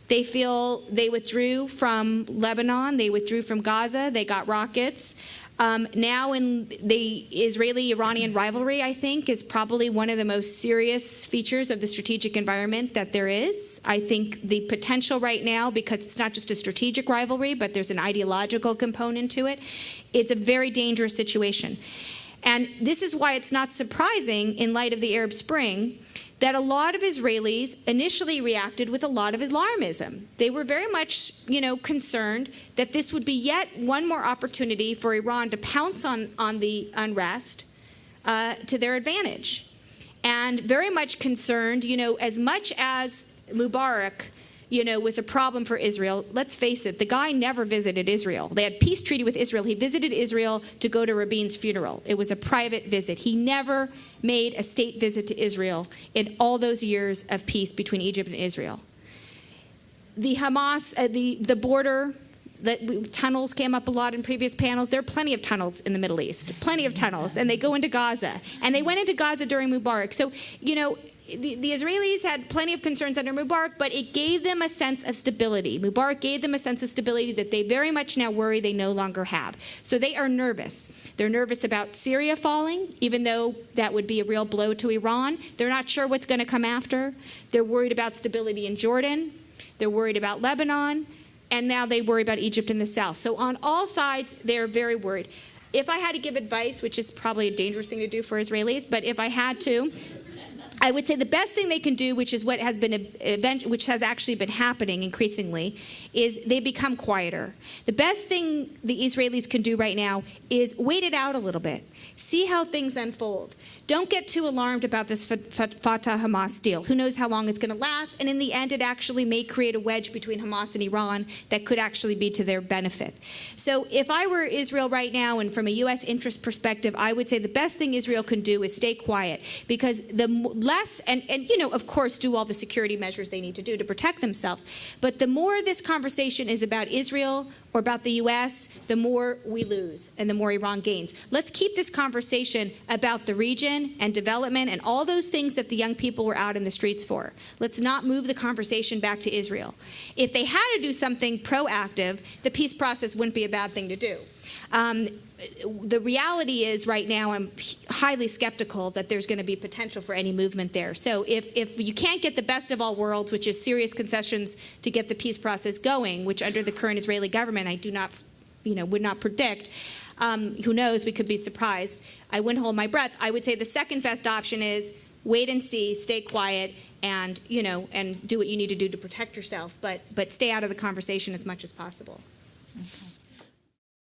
D: They feel they withdrew from Lebanon, they withdrew from Gaza, they got rockets. Now in the Israeli-Iranian rivalry, I think, is probably one of the most serious features of the strategic environment that there is. I think the potential right now, because it's not just a strategic rivalry, but there's an ideological component to it, it's a very dangerous situation. And this is why it's not surprising, in light of the Arab Spring, that a lot of Israelis initially reacted with a lot of alarmism. They were very much, concerned that this would be yet one more opportunity for Iran to pounce on the unrest to their advantage. And very much concerned, as much as Mubarak, was a problem for Israel. Let's face it, the guy never visited Israel. They had a peace treaty with Israel. He visited Israel to go to Rabin's funeral. It was a private visit. He never made a state visit to Israel in all those years of peace between Egypt and Israel. The Hamas, the border, tunnels came up a lot in previous panels. There are plenty of tunnels in the Middle East, plenty of tunnels, and they go into Gaza. And they went into Gaza during Mubarak. So, the Israelis had plenty of concerns under Mubarak, but it gave them a sense of stability. Mubarak gave them a sense of stability that they very much now worry they no longer have. So they are nervous. They're nervous about Syria falling, even though that would be a real blow to Iran. They're not sure what's going to come after. They're worried about stability in Jordan. They're worried about Lebanon. and now they worry about Egypt in the south. So on all sides, they're very worried. If I had to give advice, which is probably a dangerous thing to do for Israelis, but if I had to, I would say the best thing they can do, which is what has been which has actually been happening increasingly, is they become quieter. The best thing the Israelis can do right now is wait it out a little bit. See how things unfold. Don't get too alarmed about this Fatah-Hamas deal. Who knows how long it's going to last? And in the end, it actually may create a wedge between Hamas and Iran that could actually be to their benefit. So if I were Israel right now, and from a U.S. interest perspective, I would say the best thing Israel can do is stay quiet, because the less, and you know, of course, do all the security measures they need to do to protect themselves. But the more this conversation is about Israel or about the U.S., the more we lose and the more Iran gains. Let's keep this conversation about the region and development and all those things that the young people were out in the streets for. Let's not move the conversation back to Israel. If they had to do something proactive, the peace process wouldn't be a bad thing to do. The reality is right now I'm highly skeptical that there's going to be potential for any movement there. So if you can't get the best of all worlds, which is serious concessions to get the peace process going, which under the current Israeli government I do not, would not predict, who knows, we could be surprised. I wouldn't hold my breath. I would say the second best option is wait and see, stay quiet, and and do what you need to do to protect yourself, but stay out of the conversation as much as possible.